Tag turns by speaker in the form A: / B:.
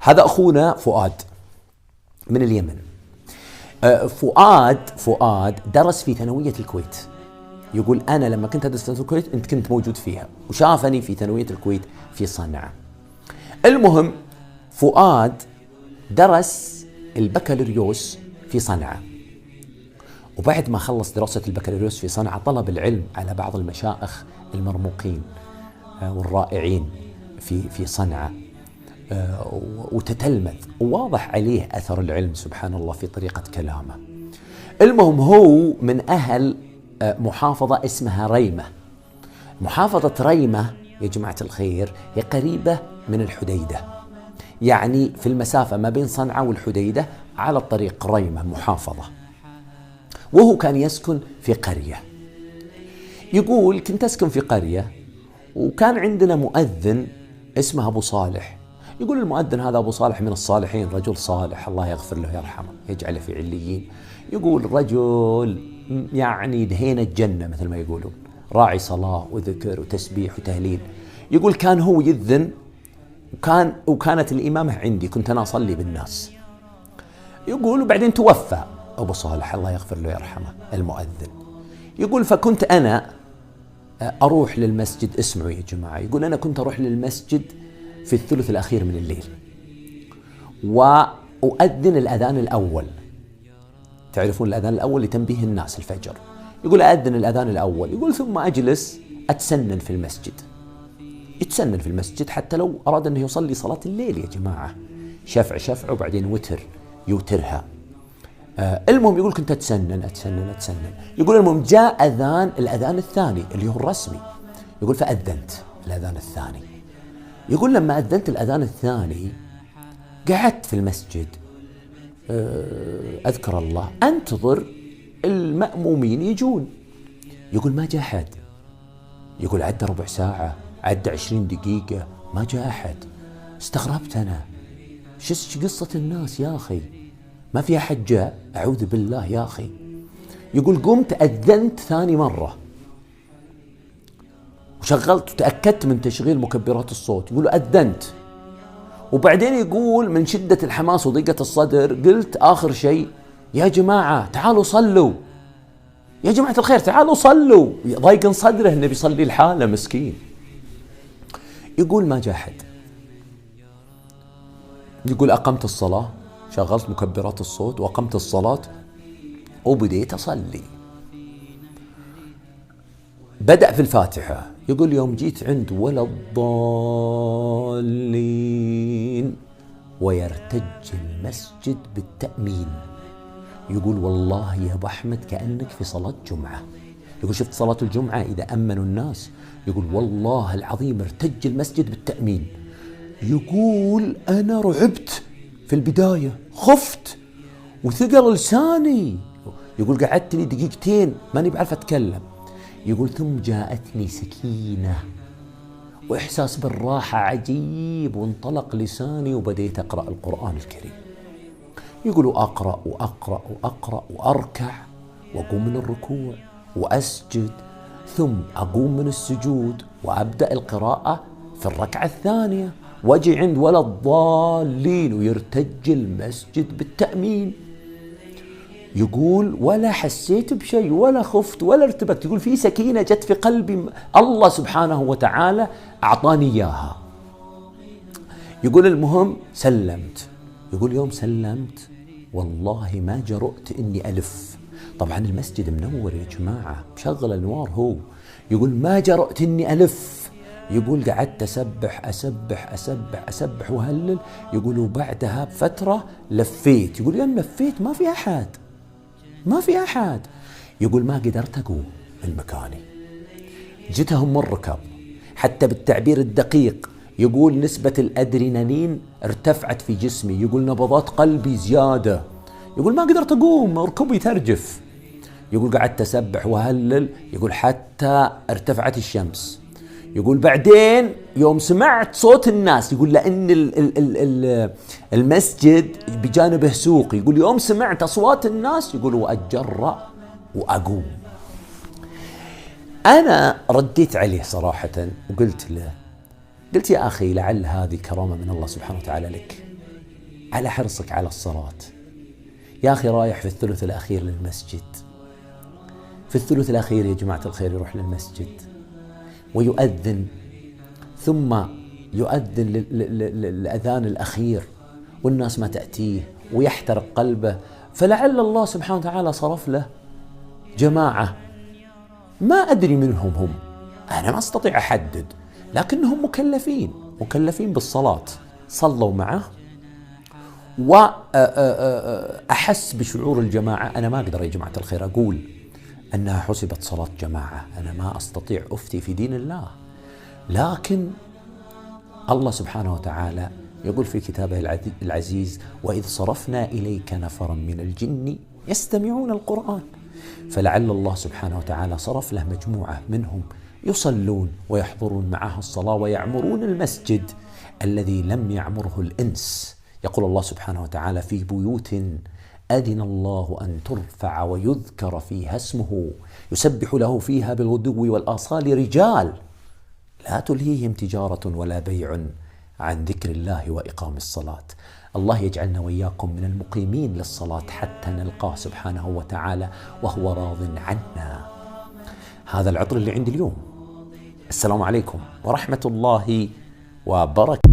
A: هذا أخونا فؤاد من اليمن. فؤاد درس في ثانوية الكويت. يقول أنا لما كنت أدرس في الكويت أنت كنت موجود فيها، وشافني في ثانوية الكويت في صنعاء. المهم فؤاد درس البكالوريوس في صنعاء، وبعد ما خلص دراسة البكالوريوس في صنعاء طلب العلم على بعض المشايخ المرموقين والرائعين في صنعاء، وتتلمذ، وواضح عليه أثر العلم سبحان الله في طريقة كلامه. المهم هو من أهل محافظة اسمها ريمة. محافظة ريمة يا جماعة الخير هي قريبة من الحديدة، يعني في المسافة ما بين صنعاء والحديدة على الطريق ريمة محافظة. وهو كان يسكن في قرية. يقول كنت أسكن في قرية وكان عندنا مؤذن اسمه أبو صالح. يقول المؤذن هذا أبو صالح من الصالحين، رجل صالح الله يغفر له ويرحمه يجعله في عليين. يقول رجل يعني دهين الجنة مثل ما يقولون، راعي صلاة وذكر وتسبيح وتهليل. يقول كان هو يذن وكانت الإمامة عندي، كنت أنا أصلي بالناس. يقول وبعدين توفى أبو صالح الله يغفر له ويرحمه المؤذن. يقول فكنت أنا أروح للمسجد، اسمعوا يا جماعة، يقول أنا كنت أروح للمسجد في الثلث الأخير من الليل وأؤذن الأذان الأول. تعرفون الأذان الأول لتنبيه الناس الفجر. يقول أأذن الأذان الأول، يقول ثم أجلس أتسنن في المسجد. يتسنن في المسجد حتى لو أراد أنه يصلي صلاة الليل يا جماعة، شفع وبعدين وتر يوترها. المهم يقول كنت أتسنن. يقول المهم جاء الأذان الثاني اللي هو الرسمي. يقول فأذنت الأذان الثاني. يقول لما أذنت الأذان الثاني قعدت في المسجد أذكر الله، أنتظر المأمومين يجون. يقول ما جاء أحد. يقول عدى ربع ساعة، عدى 20 دقيقة، ما جاء أحد. استغربت أنا، شو قصة الناس يا أخي، ما في أحد جاء، أعوذ بالله يا أخي. يقول قمت أذنت ثاني مرة وشغلت وتأكدت من تشغيل مكبرات الصوت. يقول أذنت، وبعدين يقول من شدة الحماس وضيقة الصدر قلت آخر شيء يا جماعة تعالوا صلوا، يا جماعة الخير تعالوا صلوا. ضيق صدره إنه بيصلي الحالة مسكين. يقول ما جاء أحد. يقول أقمت الصلاة، شغلت مكبرات الصوت وأقمت الصلاة وبديت أصلي. بدأ في الفاتحة. يقول يوم جيت عند ولا الضالين ويرتج المسجد بالتأمين. يقول والله يا أبو أحمد كأنك في صلاة جمعة. يقول شفت صلاة الجمعة إذا أمنوا الناس، يقول والله العظيم ارتج المسجد بالتأمين. يقول أنا رعبت في البداية، خفت وثقل لساني. يقول قعدت لي دقيقتين ماني بعرف أتكلم. يقول ثم جاءتني سكينة وإحساس بالراحة عجيب، وانطلق لساني وبديت أقرأ القرآن الكريم. يقول أقرأ وأركع وأقوم من الركوع وأسجد، ثم أقوم من السجود وأبدأ القراءة في الركعة الثانية، واجي عند ولا الضالين ويرتج المسجد بالتأمين. يقول ولا حسيت بشيء ولا خفت ولا ارتبكت. يقول في سكينة جت في قلبي الله سبحانه وتعالى أعطاني إياها. يقول المهم سلمت. يقول يوم سلمت والله ما جرؤت إني ألف. طبعا المسجد منور يا جماعة، مشغل الأنوار هو. يقول ما جرؤت إني ألف. يقول قعدت أسبح وهلل. يقول وبعدها بفترة لفيت. يقول يوم لفيت ما في أحد. يقول ما قدرت أقوم من مكاني، جتهم الركب. حتى بالتعبير الدقيق يقول نسبة الأدرينالين ارتفعت في جسمي. يقول نبضات قلبي زيادة. يقول ما قدرت أقوم، ركبي ترجف. يقول قعدت أسبح وهلل. يقول حتى ارتفعت الشمس. يقول بعدين يوم سمعت صوت الناس، يقول لأن المسجد بجانبه سوق، يقول يوم سمعت أصوات الناس يقول وأتجرأ وأقوم. أنا رديت عليه صراحة وقلت له، قلت يا أخي لعل هذه كرامة من الله سبحانه وتعالى لك، على حرصك على الصلاة. يا أخي رايح في الثلث الأخير للمسجد، في الثلث الأخير يا جماعة الخير يروح للمسجد ويؤذن، ثم يؤذن للأذان الأخير والناس ما تأتيه ويحترق قلبه، فلعل الله سبحانه وتعالى صرف له جماعة ما أدري منهم هم، أنا ما أستطيع أحدد، لكنهم مكلفين بالصلاة، صلوا معه وأحس بشعور الجماعة. أنا ما أقدر يا جماعة الخير أقول أنها حسبت صلاة جماعة، أنا ما أستطيع أفتي في دين الله، لكن الله سبحانه وتعالى يقول في كتابه العزيز: وإذ صرفنا إليك نفرا من الجن يستمعون القرآن. فلعل الله سبحانه وتعالى صرف له مجموعة منهم يصلون ويحضرون معها الصلاة ويعمرون المسجد الذي لم يعمره الإنس. يقول الله سبحانه وتعالى: في بيوت أذن الله أن ترفع ويذكر فيها اسمه يسبح له فيها بالغدو والآصال رجال لا تلهيهم تجارة ولا بيع عن ذكر الله وإقام الصلاة. الله يجعلنا وإياكم من المقيمين للصلاة حتى نلقاه سبحانه وتعالى وهو راض عنا. هذا العطر اللي عندي اليوم. السلام عليكم ورحمة الله وبركاته.